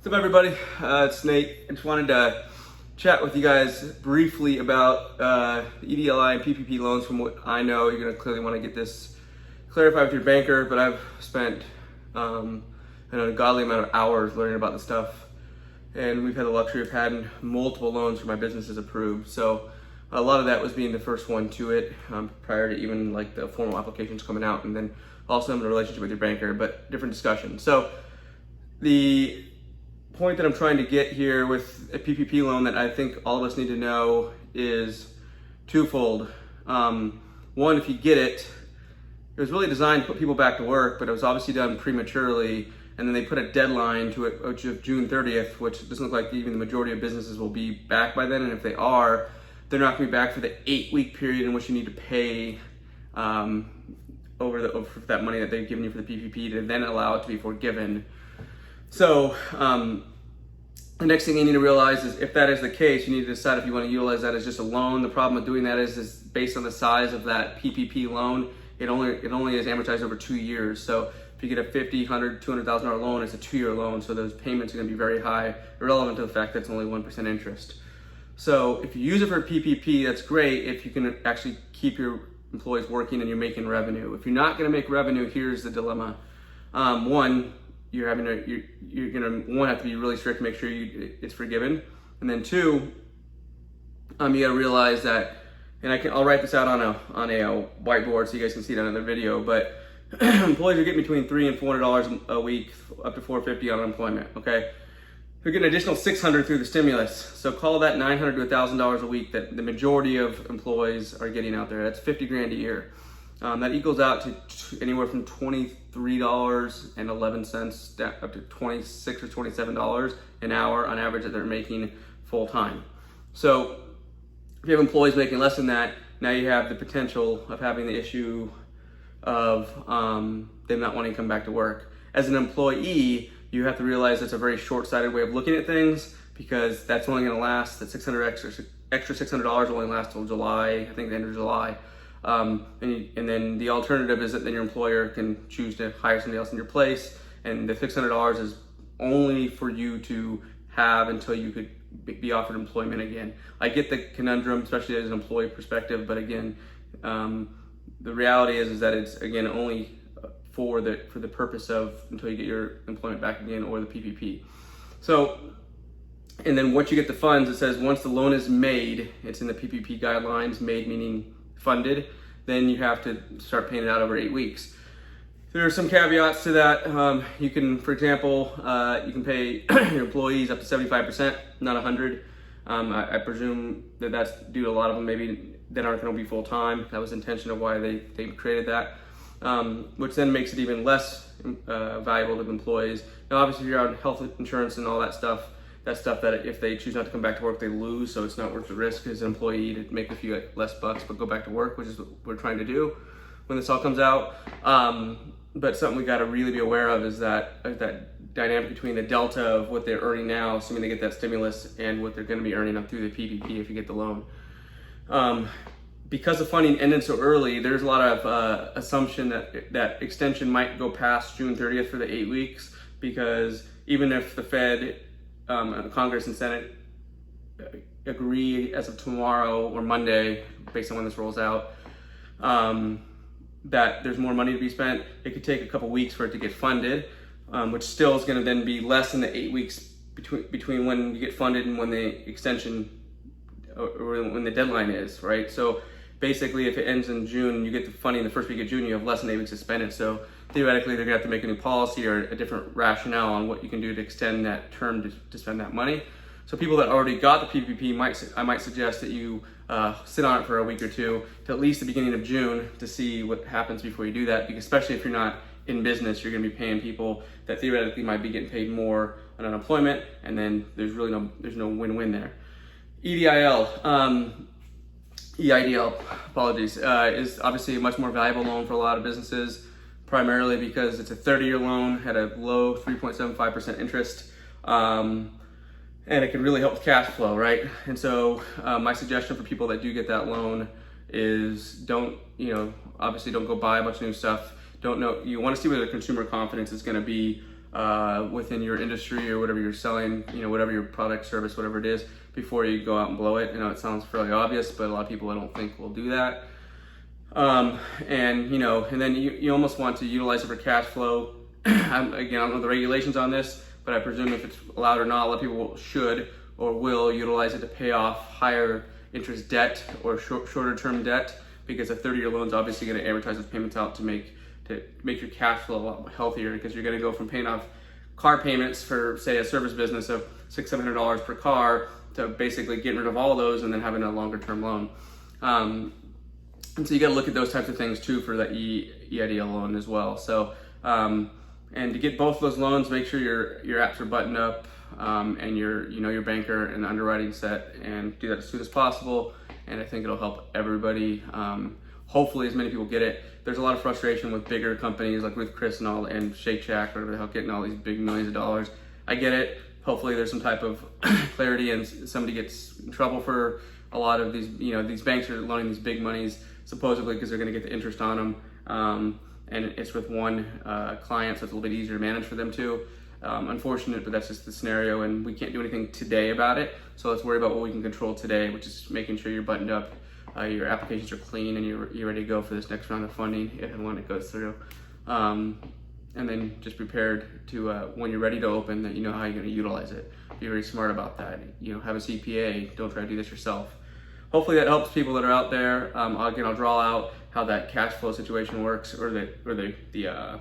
What's up, everybody? It's Nate. I just wanted to chat with you guys briefly about the EDLI and PPP loans. From what I know, you're going to clearly want to get this clarified with your banker, but I've spent a godly amount of hours learning about this stuff, and we've had the luxury of having multiple loans for my businesses approved. So a lot of that was being the first one to it prior to even like the formal applications coming out, and then also having a relationship with your banker, but different discussion. So the point that I'm trying to get here with a PPP loan that I think all of us need to know is twofold. One, if you get it, it was really designed to put people back to work, but it was obviously done prematurely, and then they put a deadline to it, which is June 30th, which doesn't look like even the majority of businesses will be back by then, and if they are, they're not going to be back for the 8-week period in which you need to pay over that money that they've given you for the PPP to then allow it to be forgiven. So the next thing you need to realize is if that is the case, you need to decide if you want to utilize that as just a loan. The problem with doing that is based on the size of that PPP loan, it only is amortized over 2 years. So if you get a $50,000, $100,000, $200,000 loan, it's a 2-year loan, so those payments are going to be very high, irrelevant to the fact that it's only 1% interest. So if you use it for PPP, that's great if you can actually keep your employees working and you're making revenue. If you're not going to make revenue, here's the dilemma. One, you're gonna have to be really strict to make sure it's forgiven, and then two, you gotta realize that, and I'll write this out on a whiteboard so you guys can see it on another video. But employees are getting between $300 and $400 a week, up to $450 on unemployment. Okay, they're getting an additional $600 through the stimulus, so call that $900 to $1,000 a week that the majority of employees are getting out there. That's $50,000 a year. That equals out to anywhere from $23.11 up to $26 or $27 an hour on average that they're making full time. So if you have employees making less than that, now you have the potential of having the issue of them not wanting to come back to work. As an employee, you have to realize that's a very short-sighted way of looking at things, because that's only going to last, that extra $600 will only last till July, I think the end of July. And then the alternative is that then your employer can choose to hire somebody else in your place, and the $600 is only for you to have until you could be offered employment again. I get the conundrum, especially as an employee perspective, but again, the reality is that it's again only for the purpose of until you get your employment back again, or the PPP. So, and then once you get the funds, it says once the loan is made, it's in the PPP guidelines, made meaning funded, then you have to start paying it out over 8 weeks. There are some caveats to that. You can, for example, you can pay your employees up to 75%, not 100. I presume that that's due to a lot of them maybe that aren't going to be full time. That was the intention of why they created that, which then makes it even less valuable to employees. Now, obviously, if you're on health insurance and all that stuff, that's stuff that if they choose not to come back to work, they lose, so it's not worth the risk as an employee to make a few less bucks but go back to work, which is what we're trying to do when this all comes out. But something we got to really be aware of is that dynamic between the delta of what they're earning now, assuming they get that stimulus, and what they're going to be earning up through the PPP if you get the loan. Because the funding ended so early, there's a lot of assumption that extension might go past June 30th for the 8 weeks, because even if the Fed, Congress and Senate agree as of tomorrow or Monday, based on when this rolls out, that there's more money to be spent, it could take a couple weeks for it to get funded, which still is going to then be less than the 8 weeks between when you get funded and when the extension or when the deadline is, right? So basically, if it ends in June, you get the funding the first week of June, you have less than 8 weeks to spend it. So theoretically, they're gonna have to make a new policy or a different rationale on what you can do to extend that term to spend that money. So people that already got the PPP, I might suggest that you sit on it for a week or two to at least the beginning of June to see what happens before you do that. Because especially if you're not in business, you're gonna be paying people that theoretically might be getting paid more on unemployment, and then there's no win-win there. EIDL, apologies, is obviously a much more valuable loan for a lot of businesses, primarily because it's a 30-year loan at a low 3.75% interest, and it can really help with cash flow, right? And so my suggestion for people that do get that loan is obviously don't go buy a bunch of new stuff. You want to see where the consumer confidence is going to be within your industry or whatever you're selling, whatever your product, service, whatever it is, before you go out and blow it. I know it sounds fairly obvious, but a lot of people I don't think will do that. And then you almost want to utilize it for cash flow. Again, I don't know the regulations on this, but I presume if it's allowed or not, a lot of people should or will utilize it to pay off higher interest debt or shorter term debt, because a 30-year loan is obviously going to amortize those payments out to make your cash flow a lot healthier, because you're going to go from paying off car payments for, say, a service business of $600-700 per car to basically getting rid of all those and then having a longer term loan. And so you got to look at those types of things too for the EIDL loan as well. So, and to get both of those loans, make sure your apps are buttoned up, and your banker and underwriting set, and do that as soon as possible. And I think it'll help everybody. Hopefully as many people get it. There's a lot of frustration with bigger companies like with Chris and Shake Shack, whatever the hell, getting all these big millions of dollars. I get it. Hopefully there's some type of clarity and somebody gets in trouble for a lot of these, these banks are loaning these big monies supposedly because they're going to get the interest on them. And it's with one client, so it's a little bit easier to manage for them too. Unfortunate, but that's just the scenario, and we can't do anything today about it. So let's worry about what we can control today, which is making sure you're buttoned up, your applications are clean, and you're ready to go for this next round of funding if and when it goes through. And then just prepared to, when you're ready to open, that you know how you're going to utilize it. Be very smart about that. Have a CPA. Don't try to do this yourself. Hopefully that helps people that are out there. Again, I'll draw out how that cash flow situation works, or the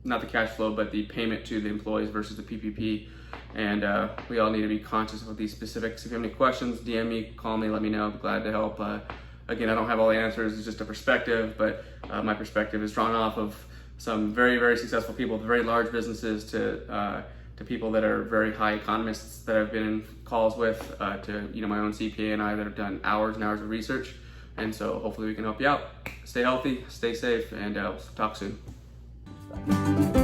not the cash flow, but the payment to the employees versus the PPP. And we all need to be conscious of these specifics. If you have any questions, DM me, call me, let me know. I'd be glad to help. Again, I don't have all the answers. It's just a perspective, but my perspective is drawn off of some very, very successful people with very large businesses to people that are very high economists that I've been in calls with, to my own CPA and I that have done hours and hours of research. And so hopefully we can help you out. Stay healthy, stay safe, and we'll talk soon. Bye.